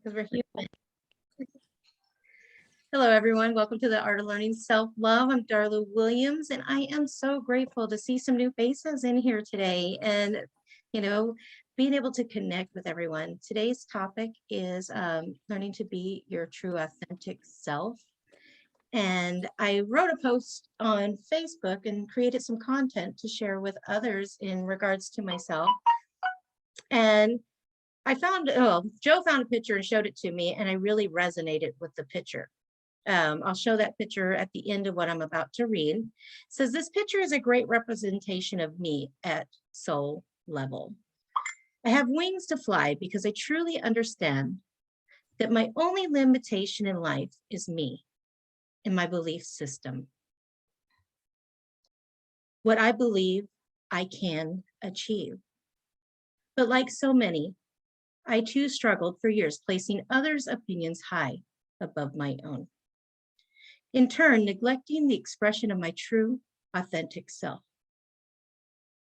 because we're human. Hello, everyone. Welcome to the Art of Learning Self-Love. I'm Darla Williams, and I am so grateful to see some new faces in here today and, being able to connect with everyone. Today's topic is learning to be your true authentic self. And I wrote a post on Facebook and created some content to share with others in regards to myself. And Joe found a picture and showed it to me, and I really resonated with the picture. I'll show that picture at the end of what I'm about to read. It says, this picture is a great representation of me at soul level. I have wings to fly because I truly understand that my only limitation in life is me and my belief system. What I believe I can achieve. But like so many, I too struggled for years placing others' opinions high above my own. In turn, neglecting the expression of my true, authentic self.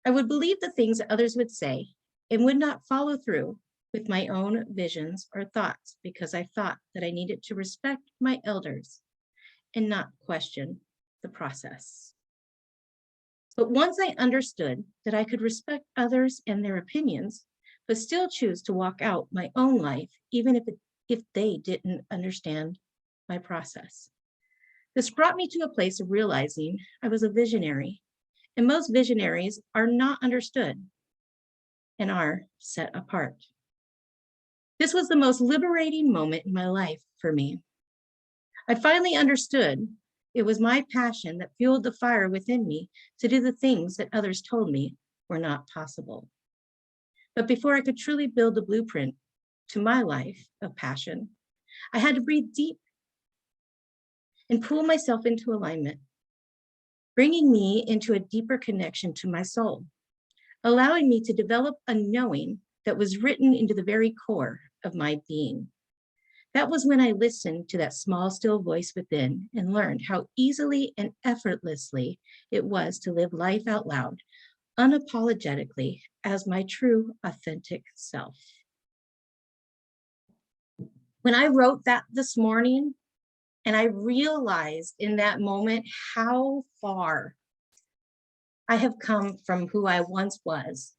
I would believe the things that others would say and would not follow through with my own visions or thoughts because I thought that I needed to respect my elders and not question the process. But once I understood that I could respect others and their opinions, but still choose to walk out my own life, even if they didn't understand my process. This brought me to a place of realizing I was a visionary, and most visionaries are not understood and are set apart. This was the most liberating moment in my life for me. I finally understood it was my passion that fueled the fire within me to do the things that others told me were not possible. But before I could truly build the blueprint to my life of passion, I had to breathe deep and pull myself into alignment, bringing me into a deeper connection to my soul, allowing me to develop a knowing that was written into the very core of my being. That was when I listened to that small, still voice within and learned how easily and effortlessly it was to live life out loud, unapologetically, as my true, authentic self. When I wrote that this morning, and I realized in that moment how far I have come from who I once was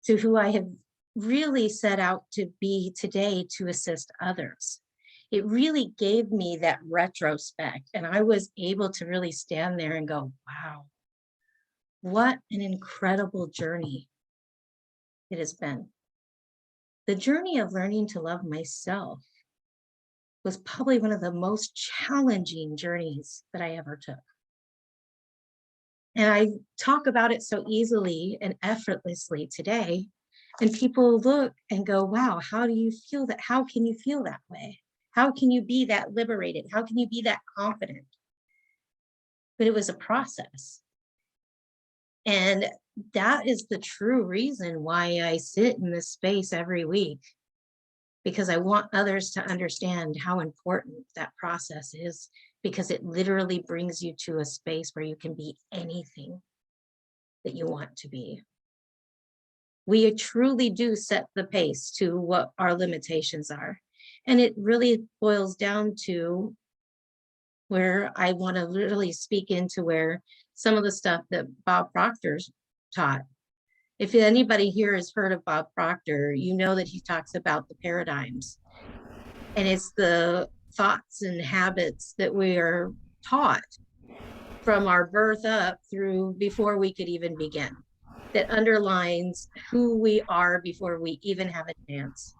to who I have really set out to be today to assist others. It really gave me that retrospect, and I was able to really stand there and go, wow, what an incredible journey it has been. The journey of learning to love myself was probably one of the most challenging journeys that I ever took. And I talk about it so easily and effortlessly today. And people look and go, wow, how do you feel that? How can you feel that way? How can you be that liberated? How can you be that confident? But it was a process. And that is the true reason why I sit in this space every week, because I want others to understand how important that process is, because it literally brings you to a space where you can be anything that you want to be. We truly do set the pace to what our limitations are. And it really boils down to where I want to really speak into where some of the stuff that Bob Proctor's taught. If anybody here has heard of Bob Proctor, you know that he talks about the paradigms. And it's the thoughts and habits that we are taught from our birth up through before we could even begin, that underlines who we are before we even have a chance.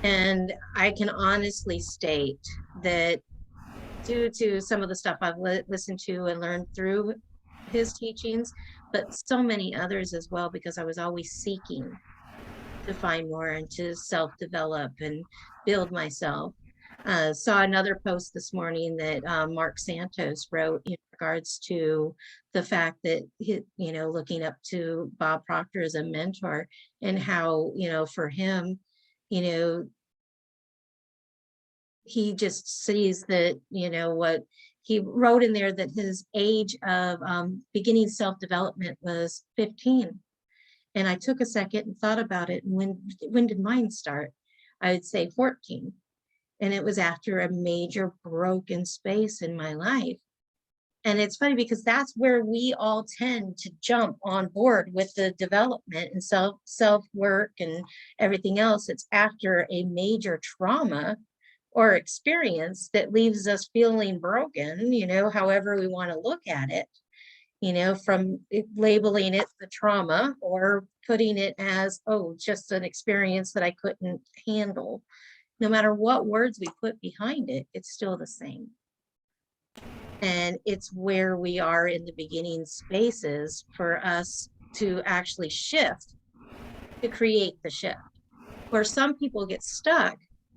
And I can honestly state that due to some of the stuff I've listened to and learned through his teachings, but so many others as well, because I was always seeking to find more and to self-develop and build myself. Saw another post this morning that Mark Santos wrote in regards to the fact that, looking up to Bob Proctor as a mentor, and how, for him, he just sees that, what he wrote in there, that his age of beginning self-development was 15. And I took a second and thought about it. And when did mine start? I would say 14. And it was after a major broken space in my life. And it's funny because that's where we all tend to jump on board with the development and self work and everything else. It's after a major trauma or experience that leaves us feeling broken, however we want to look at it, from labeling it the trauma or putting it as, oh, just an experience that I couldn't handle. No matter what words we put behind it, it's still the same. And it's where we are in the beginning spaces for us to actually shift, to create the shift. Where some people get stuck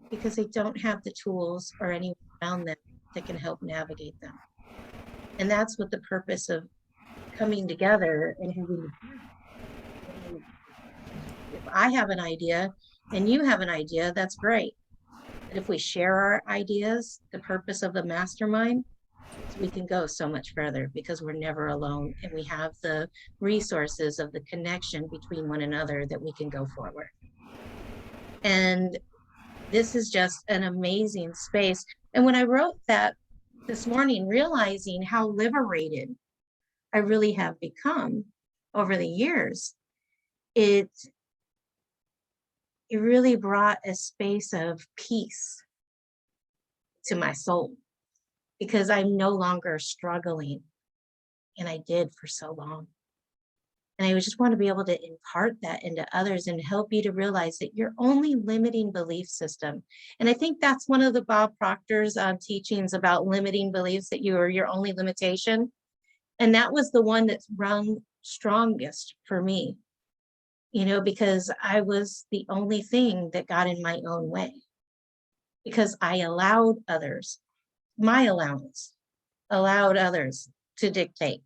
because they don't have the tools or anyone around them that can help navigate them. And that's what the purpose of coming together and having, if I have an idea and you have an idea, that's great. But if we share our ideas, the purpose of the mastermind, we can go so much further because we're never alone and we have the resources of the connection between one another that we can go forward. And this is just an amazing space. And when I wrote that this morning, realizing how liberated I really have become over the years, it really brought a space of peace to my soul because I'm no longer struggling, and I did for so long. And I just want to be able to impart that into others and help you to realize that your only limiting belief system. And I think that's one of the Bob Proctor's teachings about limiting beliefs, that you are your only limitation. And that was the one that's rung strongest for me, because I was the only thing that got in my own way because I allowed others, my allowance allowed others to dictate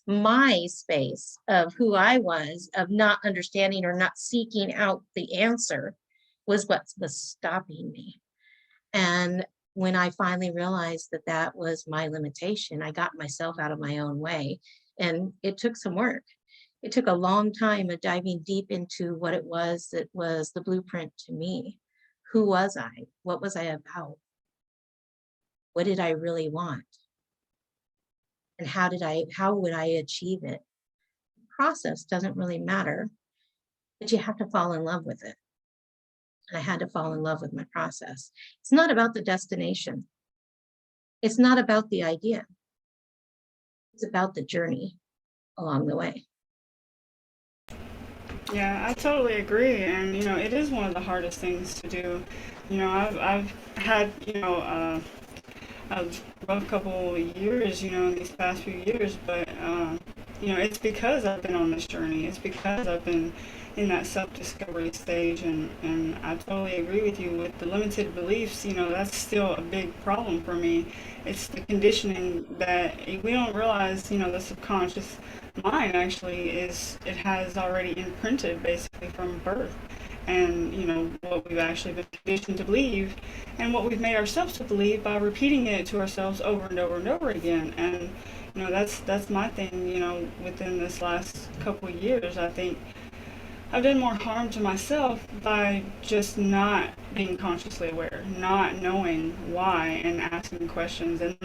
my space of who I was, of not understanding or not seeking out the answer was what was stopping me. And when I finally realized that that was my limitation, I got myself out of my own way. And it took some work. It took a long time of diving deep into what it was that was the blueprint to me. Who was I? What was I about? What did I really want? And how would I achieve it? The process doesn't really matter, but you have to fall in love with it. And I had to fall in love with my process. It's not about the destination. It's not about the idea. It's about the journey along the way. Yeah, I totally agree, and it is one of the hardest things to do. I've had a rough couple of years, in these past few years, but it's because I've been on this journey. It's because I've been in that self-discovery stage, and I totally agree with you with the limited beliefs. That's still a big problem for me. It's the conditioning that we don't realize. The subconscious mind actually it has already imprinted basically from birth, and what we've actually been conditioned to believe, and what we've made ourselves to believe by repeating it to ourselves over and over and over again. And that's my thing. Within this last couple of years, I think I've done more harm to myself by just not being consciously aware, not knowing why, and asking questions. And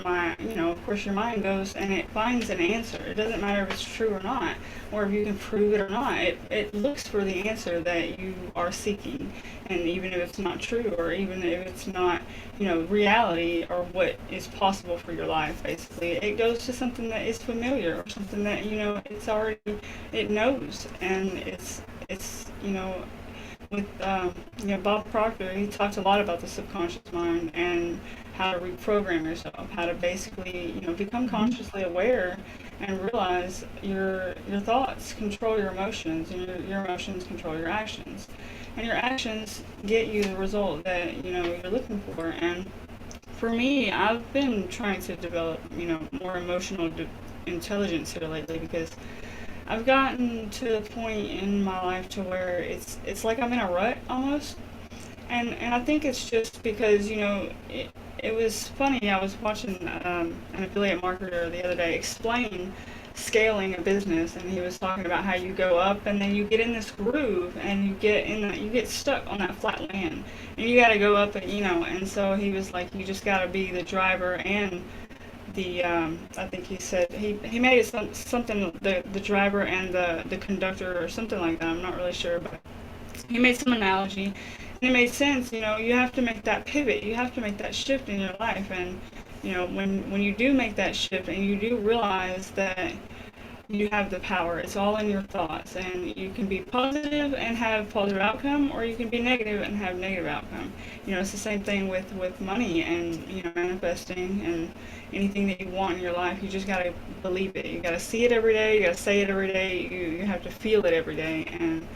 of course, your mind goes and it finds an answer. It doesn't matter if it's true or not, or if you can prove it or not. It looks for the answer that you are seeking. And even if it's not true, or even if it's not, reality or what is possible for your life, basically, it goes to something that is familiar, or something that, it's already, it knows. And it's with Bob Proctor, he talked a lot about the subconscious mind and how to reprogram yourself, how to basically become consciously aware and realize your thoughts control your emotions, and your emotions control your actions, and your actions get you the result that you're looking for. And for me, I've been trying to develop more emotional intelligence here lately, because I've gotten to the point in my life to where it's like I'm in a rut almost, and I think it's just because it was funny. I was watching an affiliate marketer the other day explain scaling a business, and he was talking about how you go up and then you get in this groove and you get stuck on that flat land, and you got to go up, and and so he was like, you just got to be the driver and the I think he said he made it something, the driver and the conductor or something like that. I'm not really sure, but he made some analogy, and it made sense. You have to make that pivot, you have to make that shift in your life, and when you do make that shift and you do realize that you have the power. It's all in your thoughts, and you can be positive and have positive outcome, or you can be negative and have negative outcome. It's the same thing with money and manifesting and anything that you want in your life. You just gotta believe it. You gotta see it every day. You gotta say it every day. You have to feel it every day, and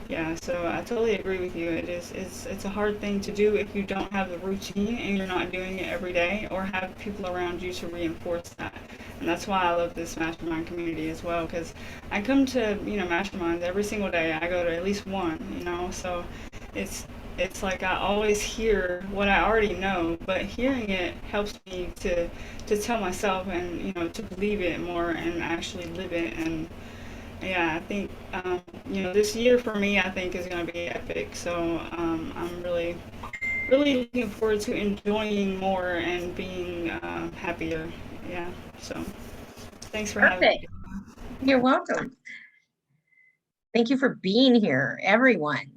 yeah, so I totally agree with you. It's a hard thing to do if you don't have the routine and you're not doing it every day or have people around you to reinforce that. And that's why I love this mastermind community as well, because I come to, masterminds every single day. I go to at least one, so it's it's like I always hear what I already know, but hearing it helps me to tell myself and to believe it more and actually live it. And yeah, I think this year for me, I think is going to be epic. So I'm really, really looking forward to enjoying more and being happier. Yeah. So thanks for having Perfect. me. You're welcome. Thank you for being here, everyone.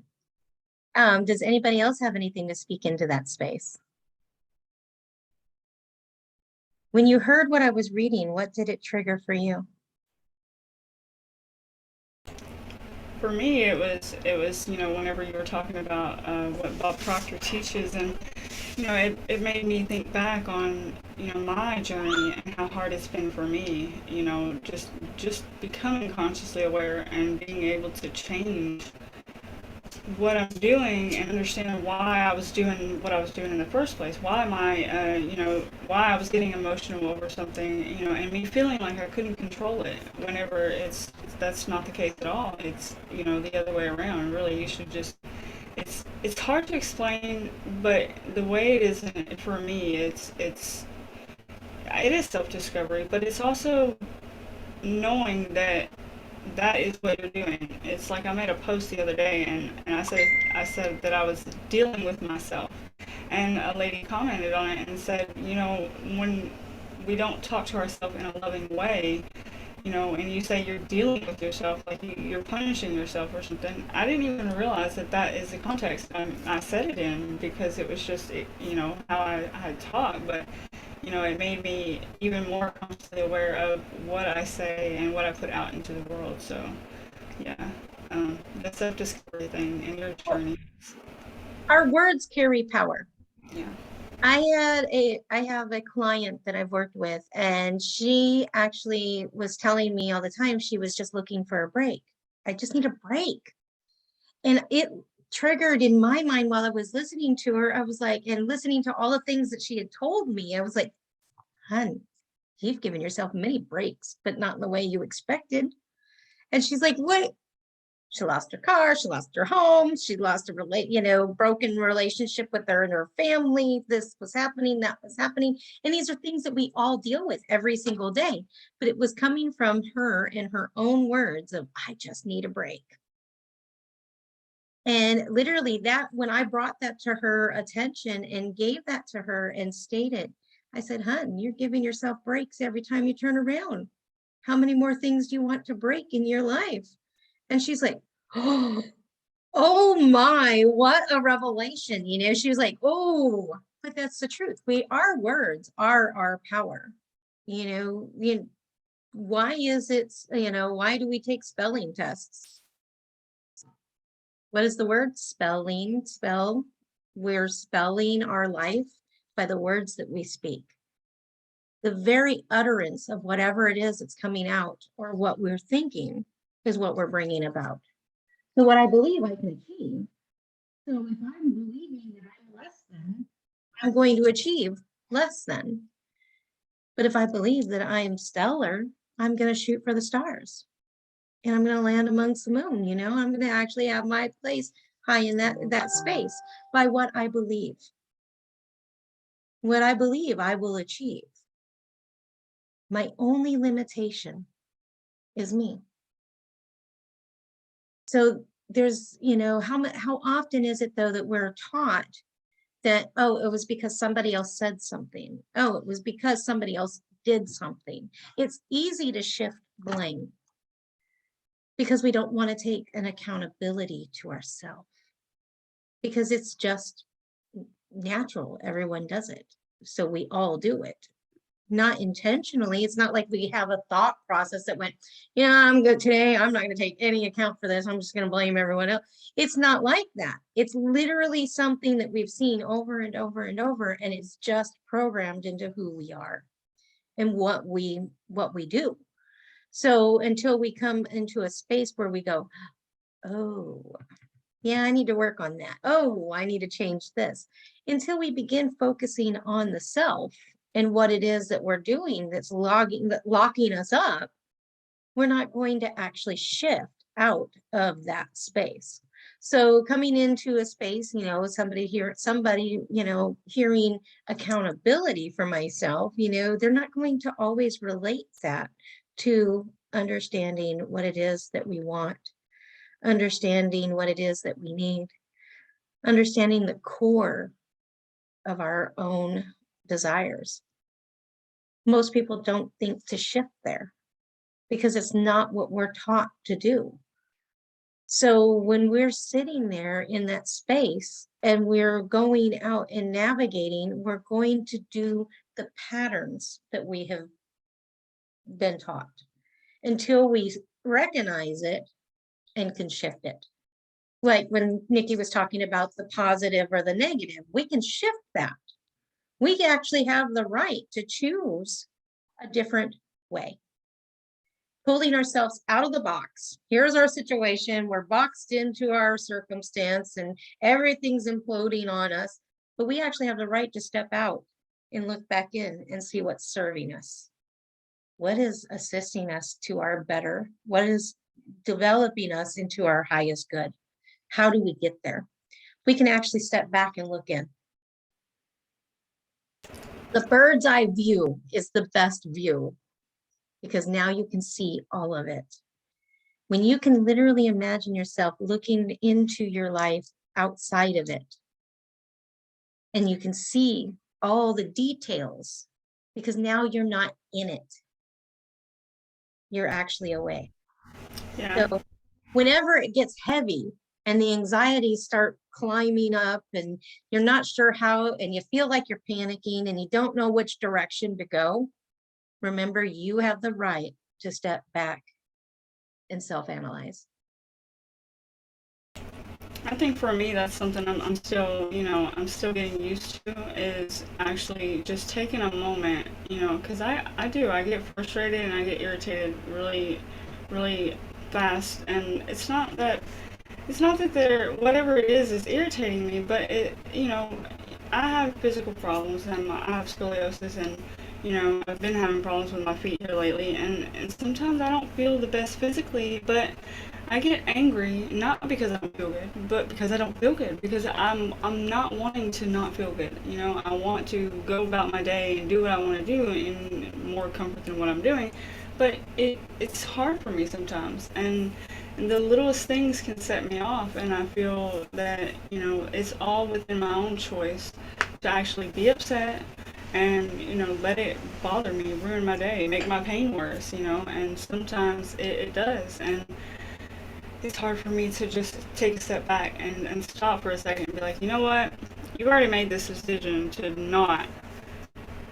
Does anybody else have anything to speak into that space? When you heard what I was reading, what did it trigger for you? For me, it was whenever you were talking about what Bob Proctor teaches, and it made me think back on my journey and how hard it's been for me. Just becoming consciously aware and being able to change what I'm doing and understand why I was doing what I was doing in the first place. Why am I, why I was getting emotional over something, and me feeling like I couldn't control it. Whenever that's not the case at all. It's the other way around. Really, you should just. It's hard to explain, but the way it is for me, it is self discovery, but it's also knowing that that is what you're doing. It's like I made a post the other day, and I said that I was dealing with myself, and a lady commented on it and said, when we don't talk to ourselves in a loving way, and you say you're dealing with yourself, like you're punishing yourself or something. I didn't even realize that is the context I said it in, because it was just, how I had talked. But, it made me even more consciously aware of what I say and what I put out into the world. So, yeah, the self-discovery thing in your journey. Our words carry power. Yeah. I have a client that I've worked with, and she actually was telling me all the time she was just looking for a break. I just need a break. And it triggered in my mind while I was listening to her. I was like, and listening to all the things that she had told me, I was like, hun, you've given yourself many breaks, but not in the way you expected. And she's like, what? She lost her car, she lost her home, she lost a broken relationship with her and her family. This was happening, that was happening. And these are things that we all deal with every single day. But it was coming from her in her own words of, I just need a break. And literally that, when I brought that to her attention and gave that to her and stated, I said, hun, you're giving yourself breaks every time you turn around. How many more things do you want to break in your life? And she's like, oh my, what a revelation. She was like, oh, but that's the truth. Our words are our power. Why is it, why do we take spelling tests? What is the word? Spell. We're spelling our life by the words that we speak. The very utterance of whatever it is that's coming out or what we're thinking is what we're bringing about. So what I believe I can achieve. So if I'm believing that I'm less than, I'm going to achieve less than. But if I believe that I am stellar, I'm going to shoot for the stars. And I'm going to land amongst the moon. I'm going to actually have my place high in that space by what I believe. What I believe I will achieve. My only limitation is me. So there's, how often is it though that we're taught that, oh, it was because somebody else said something. Oh, it was because somebody else did something. It's easy to shift blame because we don't want to take an accountability to ourselves because it's just natural. Everyone does it. So we all do it. Not intentionally. It's not like we have a thought process that went, yeah, I'm good today. I'm not going to take any account for this. I'm just going to blame everyone else. It's not like that. It's literally something that we've seen over and over and over, and it's just programmed into who we are and what we do. So until we come into a space where we go, oh, yeah, I need to work on that. Oh, I need to change this. Until we begin focusing on the self and what it is that we're doing that's locking us up, we're not going to actually shift out of that space. So coming into a space, somebody, hearing accountability for myself, they're not going to always relate that to understanding what it is that we want, understanding what it is that we need, understanding the core of our own desires. Most people don't think to shift there because it's not what we're taught to do. So when we're sitting there in that space and we're going out and navigating, we're going to do the patterns that we have been taught until we recognize it and can shift it. Like when Nikki was talking about the positive or the negative, we can shift that. We actually have the right to choose a different way. Pulling ourselves out of the box. Here's our situation. We're boxed into our circumstance and everything's imploding on us. But we actually have the right to step out and look back in and see what's serving us. What is assisting us to our better? What is developing us into our highest good? How do we get there? We can actually step back and look in. The bird's eye view is the best view because now you can see all of it. When you can literally imagine yourself looking into your life outside of it, and you can see all the details because now you're not in it. You're actually away. Yeah. So whenever it gets heavy and the anxieties start climbing up and you're not sure how, and you feel like you're panicking and you don't know which direction to go, remember you have the right to step back and self-analyze. I think for me, that's something I'm still, I'm still getting used to is actually just taking a moment, because I get frustrated and I get irritated really, really fast. And it's not that they're, whatever it is irritating me, but I have physical problems and I have scoliosis and, I've been having problems with my feet here lately. And sometimes I don't feel the best physically, but I get angry not because I don't feel good, but because I don't feel good. Because I'm not wanting to not feel good. I want to go about my day and do what I want to do in more comfort than what I'm doing. But it's hard for me sometimes, and the littlest things can set me off. And I feel that it's all within my own choice to actually be upset and let it bother me, ruin my day, make my pain worse. And sometimes it does, and it's hard for me to just take a step back and stop for a second and be like, you know what? You've already made this decision to not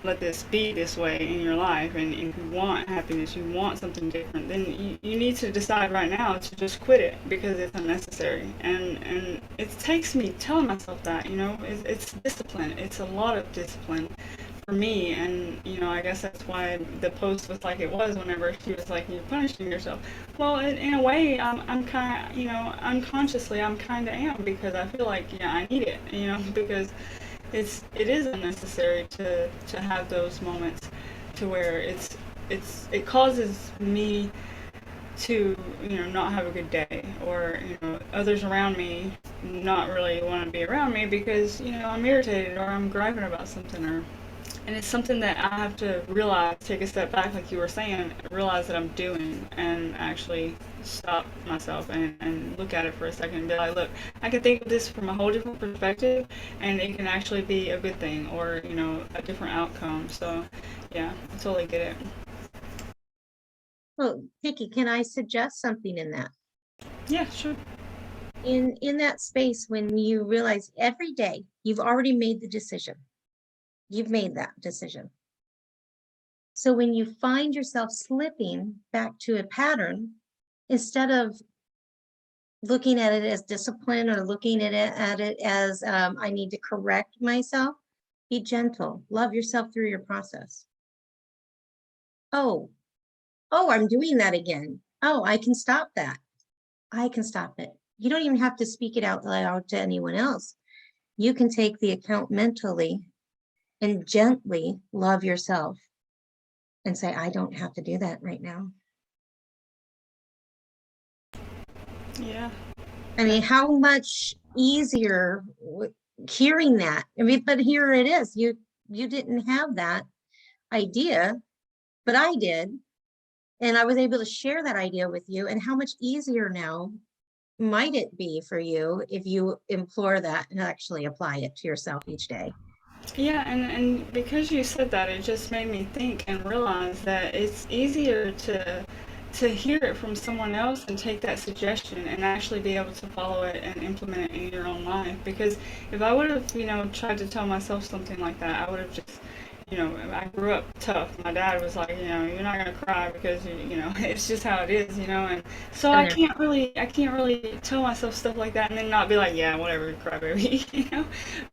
let this be this way in your life. And if you want happiness, you want something different, then you need to decide right now to just quit it because it's unnecessary. And it takes me telling myself that, it's discipline. It's a lot of discipline for me. And I guess that's why the post was like it was whenever she was like, you're punishing yourself. Well, in a way, I'm kind of, unconsciously I'm kind of am, because I feel like I need it, because it is unnecessary to have those moments to where it causes me to not have a good day, or others around me not really want to be around me because I'm irritated or I'm griping about something, or and it's something that I have to realize, take a step back, like you were saying, realize that I'm doing, and actually stop myself and look at it for a second and be like, look, I can think of this from a whole different perspective, and it can actually be a good thing, or a different outcome. So, yeah, I totally get it. Well, Vicky, can I suggest something in that? Yeah, sure. In that space, when you realize every day you've already made the decision, you've made that decision. So when you find yourself slipping back to a pattern, instead of looking at it as discipline or looking at it as I need to correct myself, be gentle, love yourself through your process. Oh, I'm doing that again. Oh, I can stop that. I can stop it. You don't even have to speak it out loud to anyone else. You can take the account mentally and gently love yourself and say, I don't have to do that right now. Yeah. I mean, how much easier hearing that? I mean, but here it is. You didn't have that idea, but I did. And I was able to share that idea with you. And how much easier now might it be for you if you implore that and actually apply it to yourself each day? Yeah, and because you said that, it just made me think and realize that it's easier to hear it from someone else and take that suggestion and actually be able to follow it and implement it in your own life. Because if I would have, tried to tell myself something like that, I would have just, I grew up tough. My dad was like, you're not gonna cry because it's just how it is, and so Been there. I can't really tell myself stuff like that and then not be like, yeah, whatever, cry baby,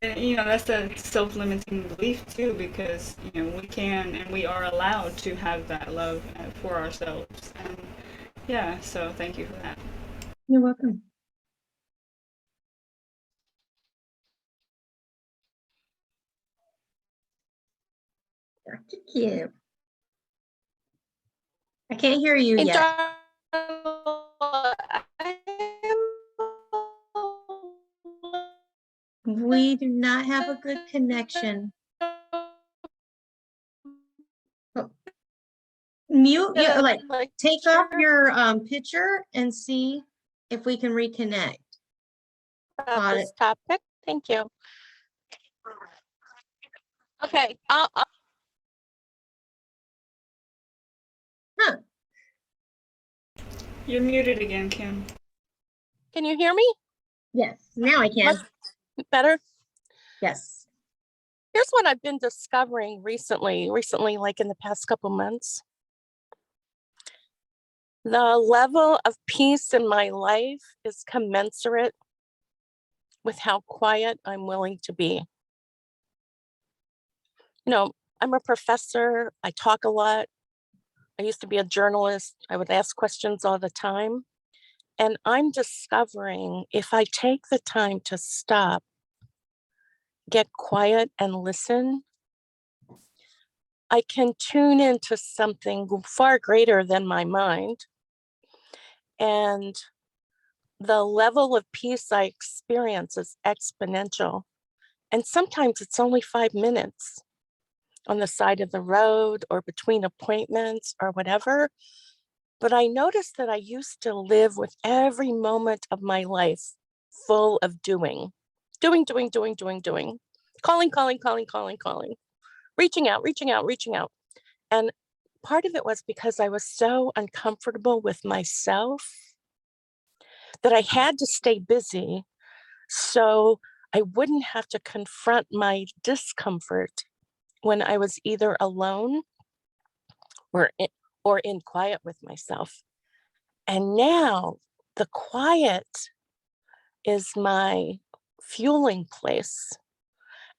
And, that's a self-limiting belief too, because we can and we are allowed to have that love for ourselves. And yeah, so thank you for that. You're welcome. Dr. Kim. I can't hear you Hey, yet. Darla, We do not have a good connection. Oh, mute your, like, like take off your picture and see if we can reconnect. about Got it. this topic. Thank you. Okay. Huh. You're muted again, Kim. Can you hear me? Yes, now I can. Better? Yes. Here's what I've been discovering recently, like in the past couple months. The level of peace in my life is commensurate with how quiet I'm willing to be. I'm a professor. I talk a lot. I used to be a journalist. I would ask questions all the time. And I'm discovering if I take the time to stop, get quiet, and listen, I can tune into something far greater than my mind. And the level of peace I experience is exponential. And sometimes it's only 5 minutes on the side of the road or between appointments or whatever. But I noticed that I used to live with every moment of my life full of doing, calling, reaching out. And part of it was because I was so uncomfortable with myself that I had to stay busy so I wouldn't have to confront my discomfort when I was either alone or in quiet with myself. And now the quiet is my fueling place.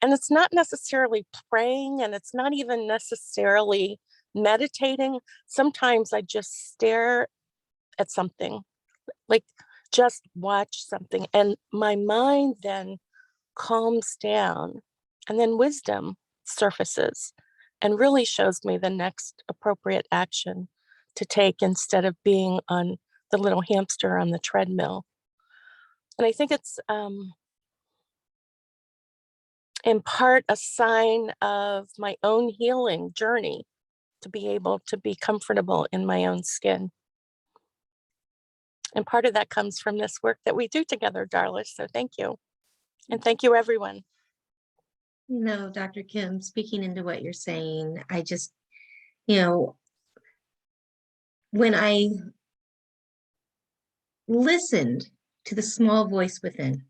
And it's not necessarily praying, and it's not even necessarily meditating. Sometimes I just stare at something, like just watch something, and my mind then calms down, and then wisdom surfaces and really shows me the next appropriate action to take instead of being on the little hamster on the treadmill. And I think in part a sign of my own healing journey to be able to be comfortable in my own skin. And part of that comes from this work that we do together, Darla. So thank you. And thank you, everyone. You know, Dr. Kim, speaking into what you're saying, I just, you know, when I listened to the small voice within,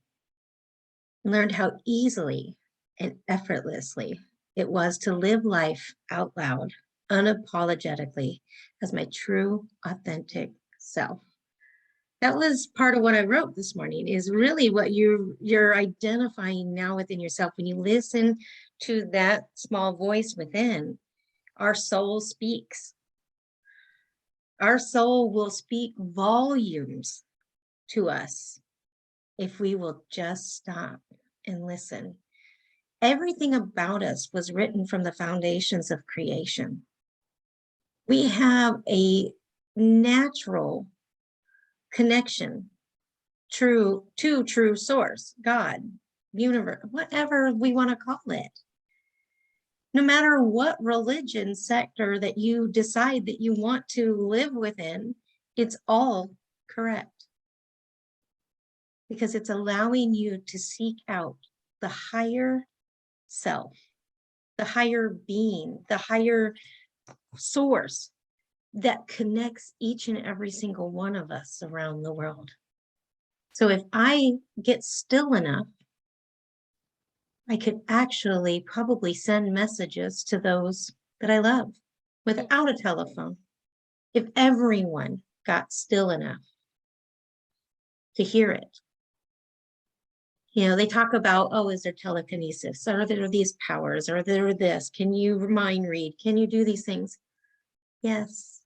learned how easily and effortlessly it was to live life out loud, unapologetically, as my true, authentic self. That was part of what I wrote this morning, is really what you're identifying now within yourself. When you listen to that small voice within, our soul speaks. Our soul will speak volumes to us if we will just stop and listen. Everything about us was written from the foundations of creation. We have a natural connection to true source, God, universe, whatever we want to call it. No matter what religion sector that you decide that you want to live within, it's all correct. Because it's allowing you to seek out the higher self, the higher being, the higher source that connects each and every single one of us around the world. So if I get still enough, I could actually probably send messages to those that I love without a telephone. If everyone got still enough to hear it. You know, they talk about, oh, is there telekinesis? Are there these powers? Are there this? Can you mind read? Can you do these things? Yes,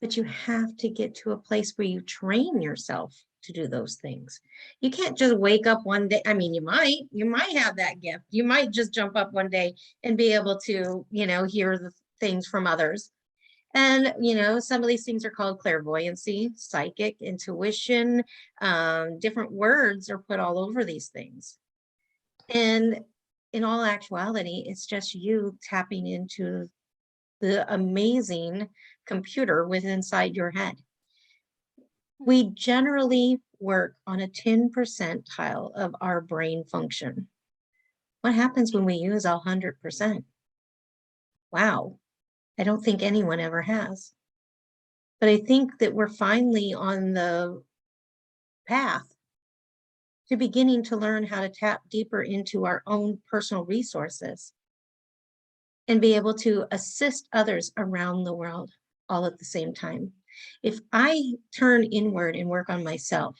but you have to get to a place where you train yourself to do those things. You can't just wake up one day. I mean, you might have that gift. You might just jump up one day and be able to, you know, hear the things from others. And, you know, some of these things are called clairvoyancy, psychic, intuition, different words are put all over these things. And in all actuality, it's just you tapping into the amazing computer within inside your head. We generally work on a 10 percentile of our brain function. What happens when we use 100%? Wow, I don't think anyone ever has. But I think that we're finally on the path to beginning to learn how to tap deeper into our own personal resources and be able to assist others around the world all at the same time. If I turn inward and work on myself,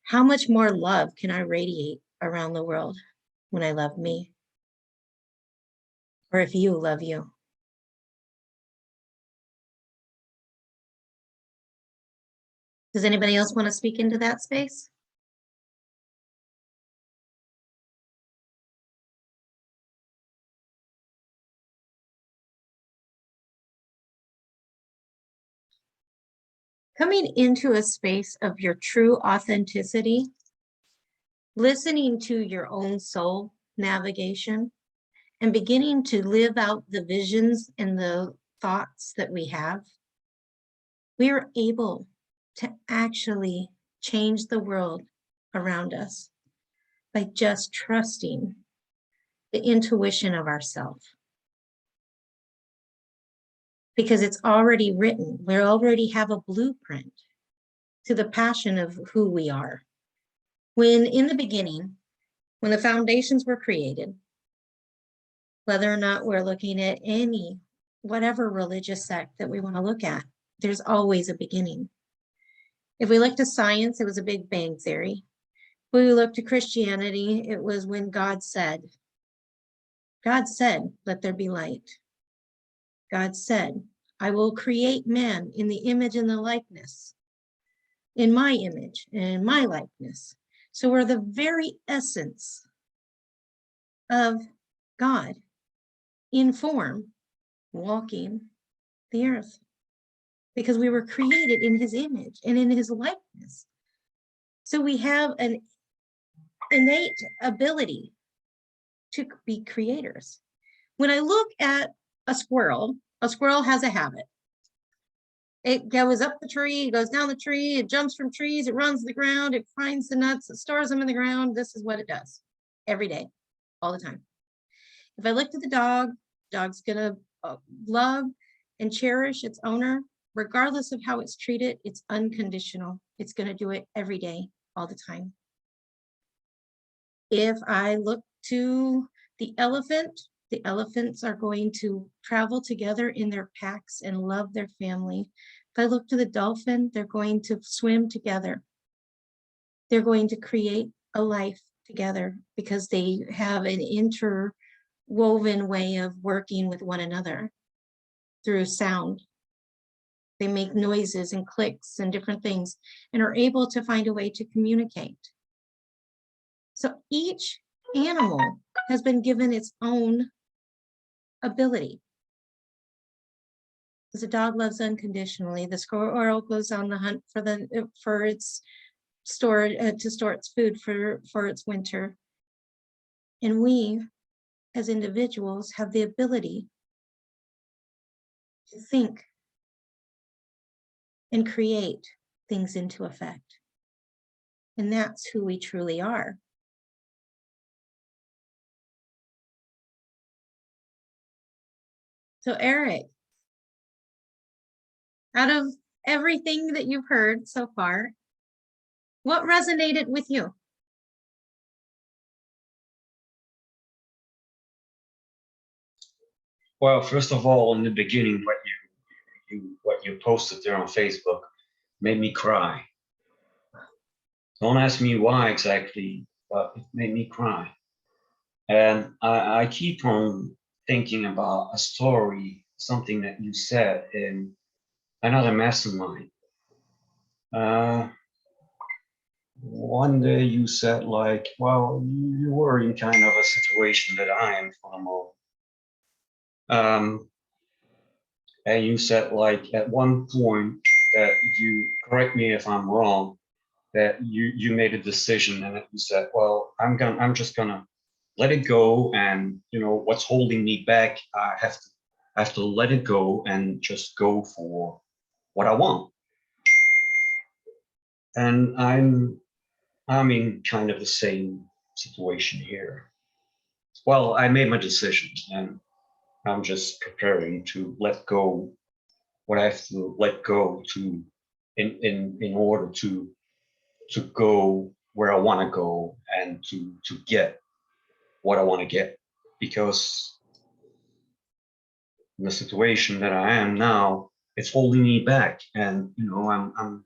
how much more love can I radiate around the world when I love me? Or if you love you? Does anybody else want to speak into that space? Coming into a space of your true authenticity, listening to your own soul navigation, and beginning to live out the visions and the thoughts that we have, we are able to actually change the world around us by just trusting the intuition of ourself. Because it's already written, we already have a blueprint to the passion of who we are. When in the beginning, when the foundations were created, whether or not we're looking at any, whatever religious sect that we want to look at, there's always a beginning. If we look to science, it was a Big Bang theory. If we look to Christianity, it was when God said, let there be light. God said, I will create man in the image and the likeness, in my image and in my likeness. So we're the very essence of God in form, walking the earth, because we were created in his image and in his likeness. So we have an innate ability to be creators. When I look at a squirrel has a habit. It goes up the tree, it goes down the tree, it jumps from trees, it runs the ground, it finds the nuts, it stores them in the ground. This is what it does every day, all the time. If I looked at the dog's gonna love and cherish its owner, regardless of how it's treated. It's unconditional. It's gonna do it every day, all the time. If I look to the elephants are going to travel together in their packs and love their family. If I look to the dolphin, they're going to swim together. They're going to create a life together because they have an interwoven way of working with one another through sound. They make noises and clicks and different things and are able to find a way to communicate. So each animal has been given its own ability. As a dog loves unconditionally, the squirrel goes on the hunt for its store to store its food for its winter. And we, as individuals, have the ability to think and create things into effect. And that's who we truly are. So Eric, out of everything that you've heard so far, what resonated with you? Well, first of all, in the beginning, what you posted there on Facebook made me cry. Don't ask me why exactly, but it made me cry. And I keep on thinking about a story, something that you said in another mastermind. One day you said like, well, you were in kind of a situation that I am for the moment. And you said like at one point that you, correct me if I'm wrong, that you made a decision and that you said, well, I'm just gonna let it go, and you know what's holding me back, I have to let it go and just go for what I want. And I'm in kind of the same situation here. Well, I made my decision and I'm just preparing to let go what I have to let go to in order to go where I want to go and to get what I want to get. Because in the situation that I am now, it's holding me back, and you know I'm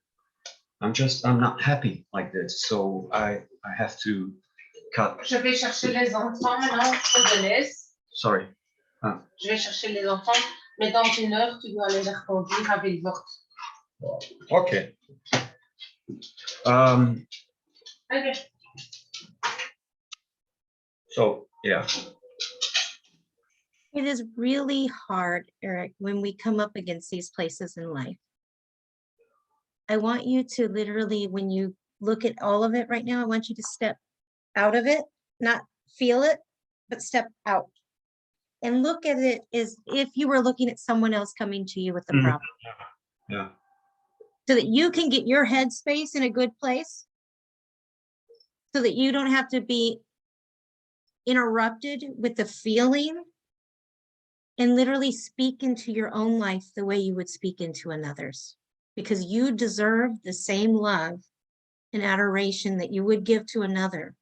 not happy like this. So I have to cut. Je vais chercher les enfants maintenant, je te laisse. Sorry. Je vais chercher les enfants, mais dans 1 heure, tu dois aller les reconduire à Villefort. Okay. Okay. So yeah. It is really hard, Eric, when we come up against these places in life. I want you to literally, when you look at all of it right now, I want you to step out of it, not feel it, but step out and look at it as if you were looking at someone else coming to you with the problem. Yeah. So that you can get your headspace in a good place, so that you don't have to be interrupted with the feeling, and literally speak into your own life the way you would speak into another's, because you deserve the same love and adoration that you would give to another.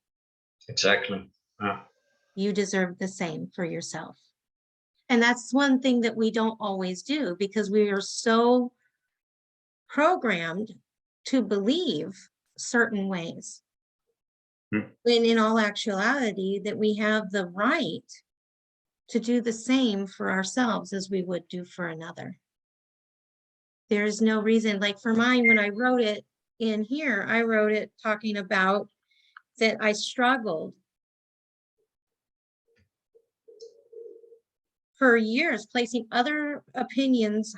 Exactly. Yeah. You deserve the same for yourself. And that's one thing that we don't always do, because we are so programmed to believe certain ways. When in all actuality, that we have the right to do the same for ourselves as we would do for another. There's no reason, like for mine, when I wrote it in here, I wrote it talking about that I struggled for years, placing others' opinions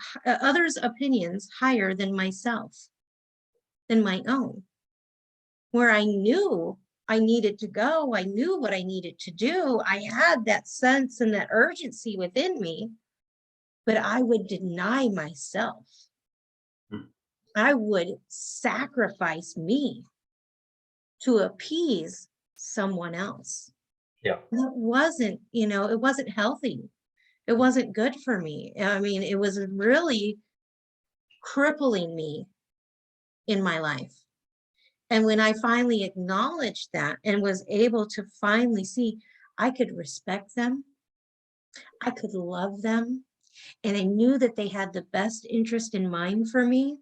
higher than myself, than my own, where I knew I needed to go. I knew what I needed to do. I had that sense and that urgency within me, but I would deny myself. Hmm. I would sacrifice me to appease someone else. Yeah. That wasn't, it wasn't healthy. It wasn't good for me. I mean, it was really crippling me in my life. And when I finally acknowledged that and was able to finally see, I could respect them, I could love them, and I knew that they had the best interest in mind for me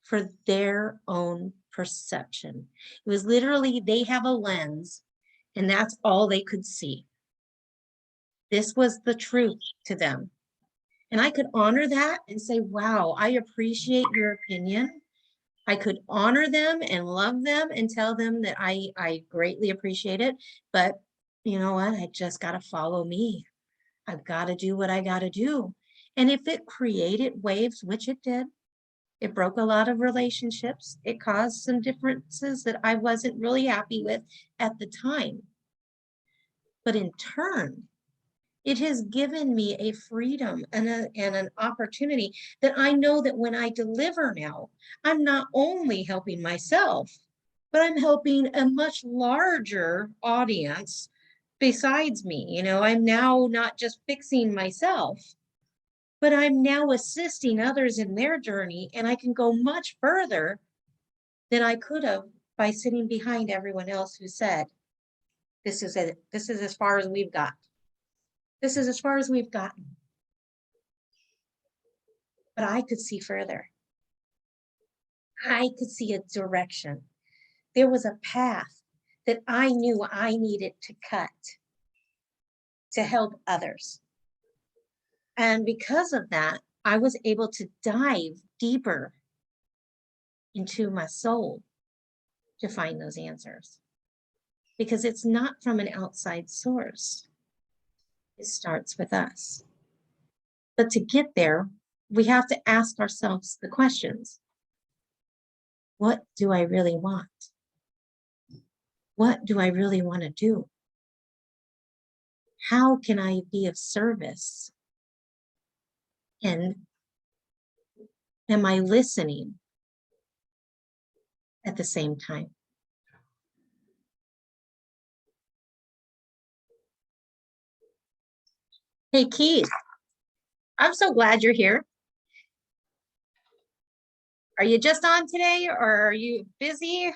for their own perception. It was literally, they have a lens and that's all they could see. This was the truth to them. And I could honor that and say, wow, I appreciate your opinion. I could honor them and love them and tell them that I greatly appreciate it. But you know what? I just got to follow me. I've got to do what I got to do. And if it created waves, which it did, it broke a lot of relationships. It caused some differences that I wasn't really happy with at the time. But in turn, it has given me a freedom and an opportunity that I know that when I deliver now, I'm not only helping myself, but I'm helping a much larger audience besides me. I'm now not just fixing myself, but I'm now assisting others in their journey, and I can go much further than I could have by sitting behind everyone else who said, this is it. This is as far as we've got. This is as far as we've gotten. But I could see further. I could see a direction. There was a path that I knew I needed to cut to help others. And because of that, I was able to dive deeper into my soul to find those answers. Because it's not from an outside source. It starts with us. But to get there, we have to ask ourselves the questions. What do I really want? What do I really want to do? How can I be of service? And am I listening at the same time? Hey, Keith, I'm so glad you're here. Are you just on today, or are you busy?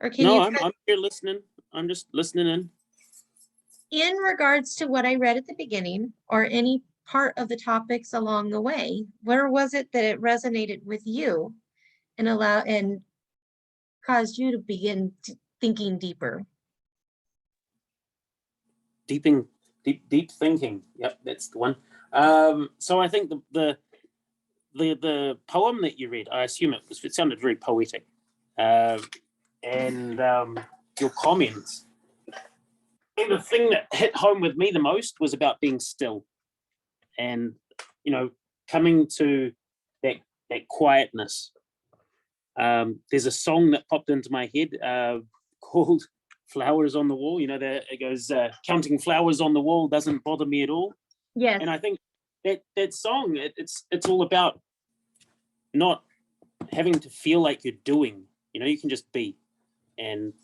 Or can No, you, I'm here listening. I'm just listening in. in regards to what I read at the beginning, or any part of the topics along the way, where was it that it resonated with you and caused you to begin thinking deeper? Deep thinking. Yep, that's the one. So I think the poem that you read, I assume it sounded very poetic, and your comments. And the thing that hit home with me the most was about being still, and coming to that quietness. There's a song that popped into my head called "Flowers on the Wall." It goes, "Counting flowers on the wall doesn't bother me at all." Yes. And I think that song, it's all about not having to feel like you're doing. You can just be, and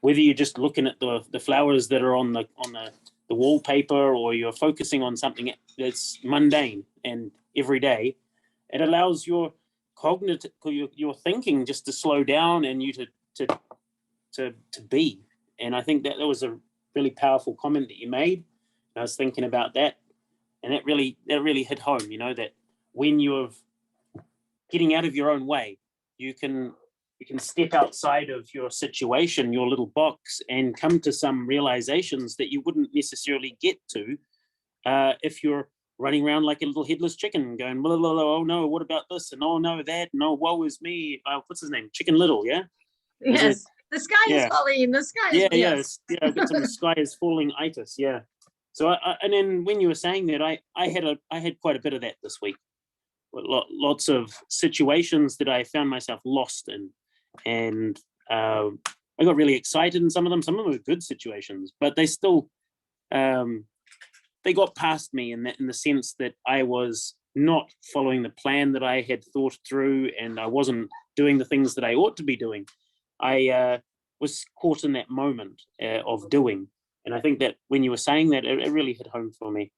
whether you're just looking at the flowers that are on the wallpaper, or you're focusing on something that's mundane and everyday, it allows your cognitive, your thinking just to slow down, and you to be. And I think that was a really powerful comment that you made. I was thinking about that, and that really hit home. That when you're getting out of your own way, you can step outside of your situation, your little box, and come to some realizations that you wouldn't necessarily get to if you're running around like a little headless chicken, going, blah, blah, blah, oh no, what about this? And oh no, that, no, woe is me. What's his name? Chicken Little, yeah? Yes. The sky is Yeah. falling. The sky is, Yeah, yes. yeah. I've got some sky is falling itis, yeah. So and then when you were saying that, I had quite a bit of that this week. Lots of situations that I found myself lost in, and I got really excited in some of them. Some of them were good situations, but they still, they got past me in the sense that I was not following the plan that I had thought through, and I wasn't doing the things that I ought to be doing. I was caught in that moment of doing. And I think that when you were saying that, it really hit home for me.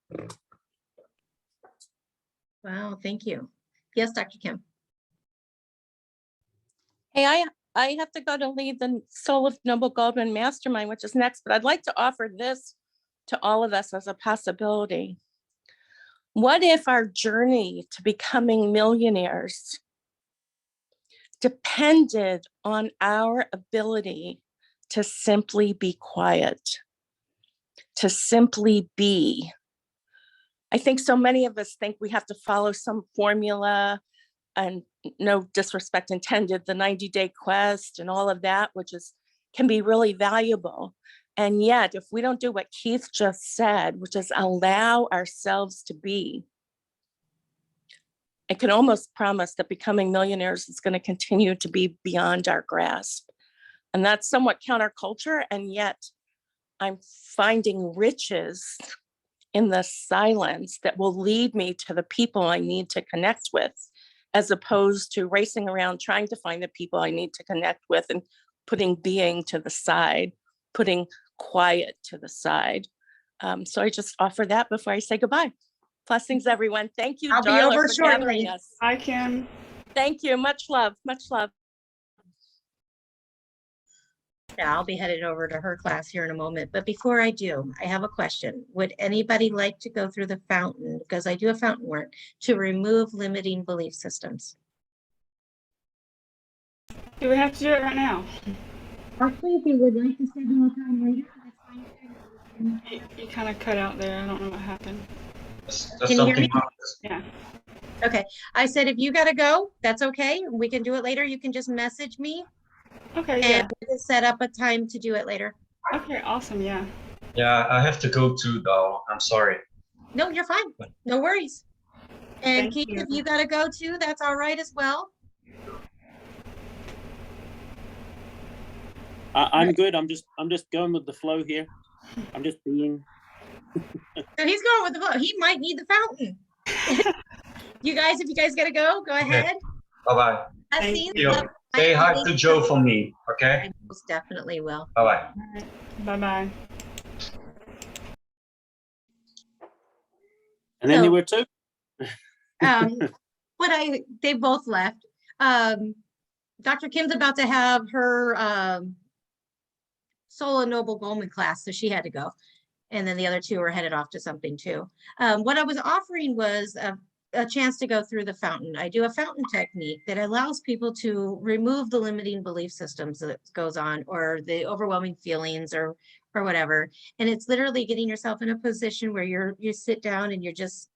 Wow, thank you. Yes, Dr. Kim. Hey, I have to go to lead the Soul of Noble Goldman Mastermind, which is next, but I'd like to offer this to all of us as a possibility. What if our journey to becoming millionaires depended on our ability to simply be quiet, to simply be? I think so many of us think we have to follow some formula, and no disrespect intended, the 90-day quest and all of that, which can be really valuable. And yet, if we don't do what Keith just said, which is allow ourselves to be, I can almost promise that becoming millionaires is going to continue to be beyond our grasp. And that's somewhat counterculture. And yet I'm finding riches in the silence that will lead me to the people I need to connect with, as opposed to racing around trying to find the people I need to connect with and putting being to the side, putting quiet to the side. So I just offer that before I say goodbye. Blessings, everyone. Thank you, I'll be Darla, over for gathering shortly. us. I can. Thank you. Much love. Much love. Yeah, I'll be headed over to her class here in a moment. But before I do, I have a question. Would anybody like to go through the fountain? Because I do a fountain work to remove limiting belief systems. Do we have to do it right now? Actually, if you would like to schedule a time later, that's fine. You kind of cut out there. I don't know what happened. There's Can you hear something me? wrong. Yeah. Okay, I said if you gotta go, that's okay. We can do it later. You can just message me Okay. Yeah. and we can set up a time to do it later. Okay. Awesome. Yeah. Yeah, I have to go too, though. I'm sorry. No, you're fine. No worries. And Thank Keith, you. if you gotta go too, that's all right as well. I'm good. I'm just going with the flow here. I'm just being. So he's going with the flow. He might need the fountain. You guys, if you guys gotta go, go ahead. Bye-bye. Thank Seen you. love. Say hi I to Joe for me, okay? I most definitely will. Bye-bye. Bye bye. And then So- there were two. They both left. Dr. Kim's about to have her Soul of Noble Goldman class, so she had to go. And then the other two are headed off to something too. What I was offering was a chance to go through the fountain. I do a fountain technique that allows people to remove the limiting belief systems that goes on, or the overwhelming feelings, or whatever. And it's literally getting yourself in a position where you sit down and you're just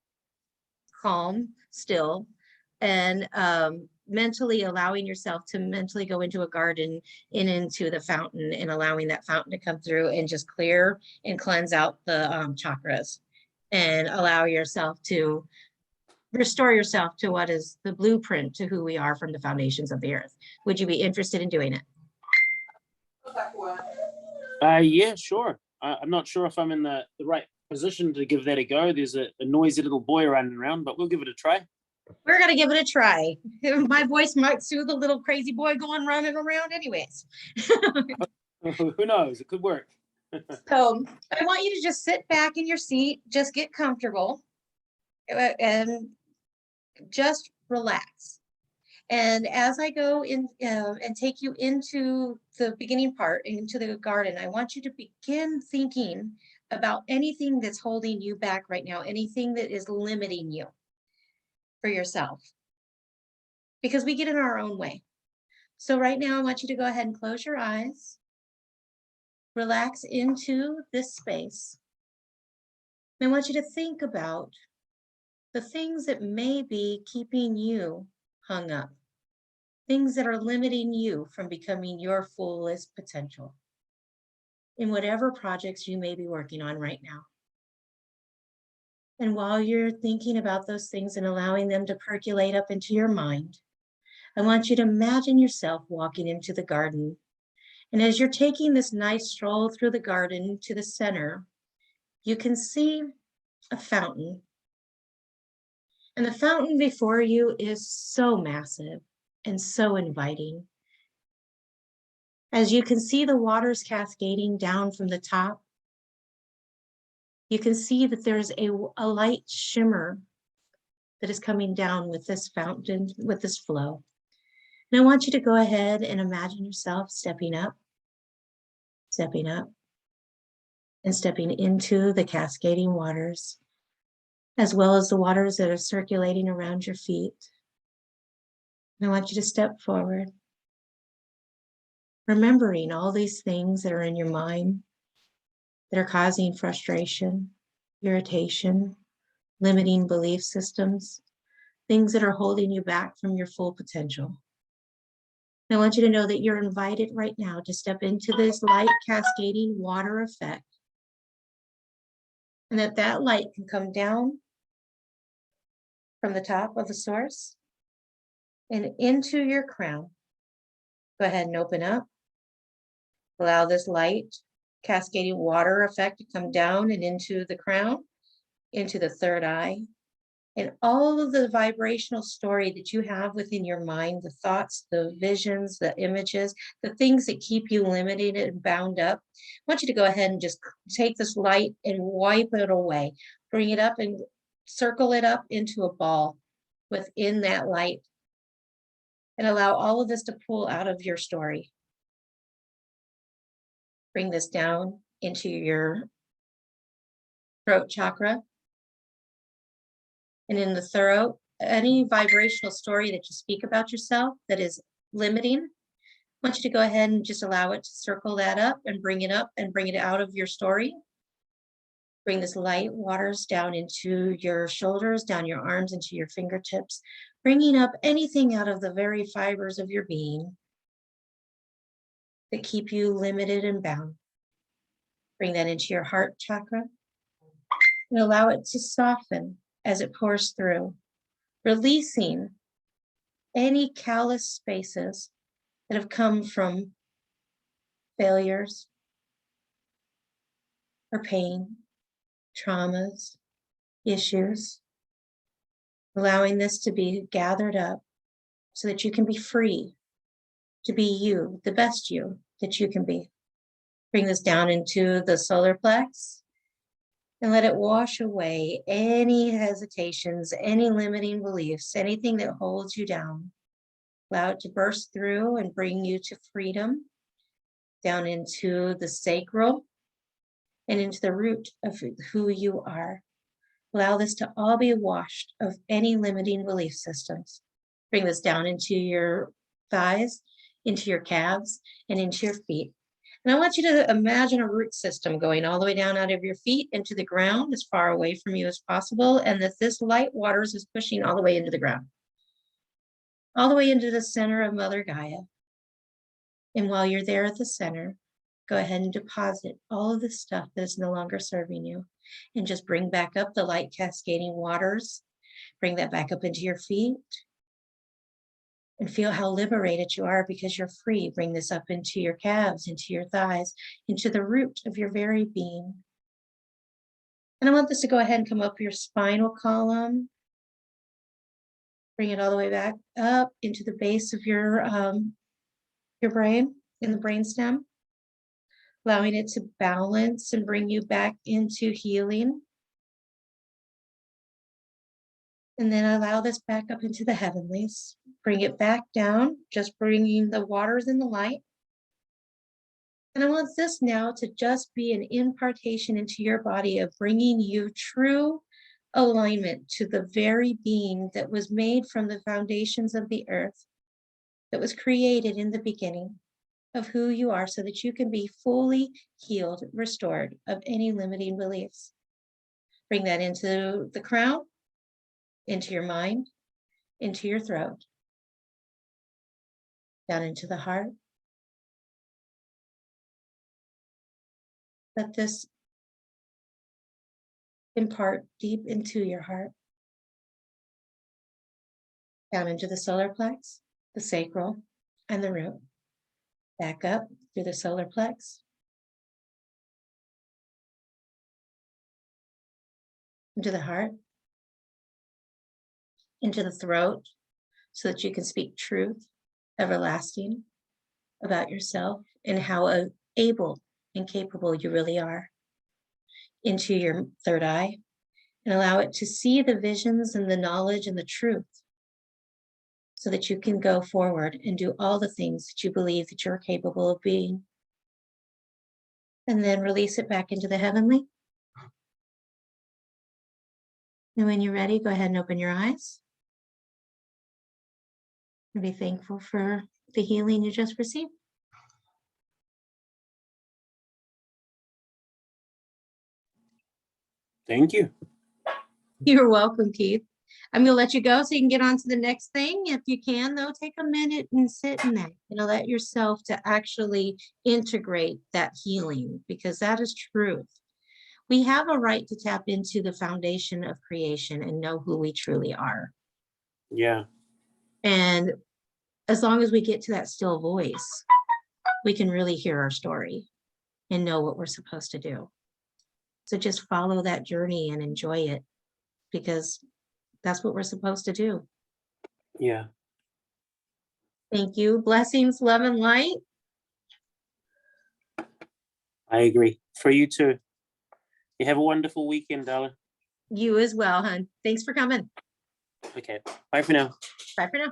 calm, still, and mentally allowing yourself to mentally go into a garden and into the fountain, and allowing that fountain to come through and just clear and cleanse out the chakras, and allow yourself to restore yourself to what is the blueprint to who we are from the foundations of the earth. Would you be interested in doing it? Yeah, sure. I'm not sure if I'm in the right position to give that a go. There's a noisy little boy running around, but we'll give it a try. We're gonna give it a try. My voice might soothe a little crazy boy going running around anyways. Who knows? It could work. So I want you to just sit back in your seat, just get comfortable, and just relax. And as I go in and take you into the beginning part, into the garden, I want you to begin thinking about anything that's holding you back right now, anything that is limiting you for yourself, because we get in our own way. So right now, I want you to go ahead and close your eyes, relax into this space. And I want you to think about the things that may be keeping you hung up, things that are limiting you from becoming your fullest potential in whatever projects you may be working on right now. And while you're thinking about those things and allowing them to percolate up into your mind, I want you to imagine yourself walking into the garden And as you're taking this nice stroll through the garden to the center, you can see a fountain. And the fountain before you is so massive and so inviting. As you can see the waters cascading down from the top, you can see that there's a light shimmer that is coming down with this fountain, with this flow. And I want you to go ahead and imagine yourself stepping up, and stepping into the cascading waters, as well as the waters that are circulating around your feet. And I want you to step forward, remembering all these things that are in your mind that are causing frustration, irritation, limiting belief systems, things that are holding you back from your full potential. And I want you to know that you're invited right now to step into this light cascading water effect, and that light can come down from the top of the source and into your crown. Go ahead and open up. Allow this light cascading water effect to come down and into the crown, into the third eye, and all of the vibrational story that you have within your mind, the thoughts, the visions, the images, the things that keep you limited and bound up. I want you to go ahead and just take this light and wipe it away. Bring it up and circle it up into a ball within that light, and allow all of this to pull out of your story. Bring this down into your throat chakra. And in the throat, any vibrational story that you speak about yourself that is limiting, I want you to go ahead and just allow it to circle that up and bring it up and bring it out of your story. Bring this light waters down into your shoulders, down your arms, into your fingertips, bringing up anything out of the very fibers of your being that keep you limited and bound. Bring that into your heart chakra and allow it to soften as it pours through, releasing any callous spaces that have come from failures or pain, traumas, issues, allowing this to be gathered up so that you can be free to be you, the best you that you can be. Bring this down into the solar plex and let it wash away any hesitations, any limiting beliefs, anything that holds you down. Allow it to burst through and bring you to freedom, down into the sacral and into the root of who you are. Allow this to all be washed of any limiting belief systems. Bring this down into your thighs, into your calves, and into your feet. And I want you to imagine a root system going all the way down out of your feet into the ground, as far away from you as possible, and that this light waters is pushing all the way into the ground, all the way into the center of Mother Gaia. And while you're there at the center, go ahead and deposit all of the stuff that is no longer serving you, and just bring back up the light cascading waters. Bring that back up into your feet. And feel how liberated you are because you're free. Bring this up into your calves, into your thighs, into the root of your very being. And I want this to go ahead and come up your spinal column. Bring it all the way back up into the base of your brain, in the brainstem, allowing it to balance and bring you back into healing. And then allow this back up into the heavenlies. Bring it back down, just bringing the waters and the light. And I want this now to just be an impartation into your body of bringing you true alignment to the very being that was made from the foundations of the earth, that was created in the beginning of who you are, so that you can be fully healed, restored of any limiting beliefs. Bring that into the crown, into your mind, into your throat, down into the heart. Let this impart deep into your heart, down into the solar plex, the sacral, and the root. Back up through the solar plex. Into the heart. Into the throat, so that you can speak truth, everlasting, about yourself and how able and capable you really are. Into your third eye, and allow it to see the visions and the knowledge and the truth, so that you can go forward and do all the things that you believe that you're capable of being. And then release it back into the heavenly. And when you're ready, go ahead and open your eyes. And be thankful for the healing you just received. Thank you. You're welcome, Keith. I'm gonna let you go so you can get on to the next thing. If you can, though, take a minute and sit in that. Let yourself to actually integrate that healing, because that is truth. We have a right to tap into the foundation of creation and know who we truly are. Yeah. And as long as we get to that still voice, we can really hear our story and know what we're supposed to do. So just follow that journey and enjoy it, because that's what we're supposed to do. Yeah. Thank you. Blessings, love, and light. I agree. For you too. You have a wonderful weekend, darling. You as well, hon. Thanks for coming. Okay. Bye for now. Bye for now.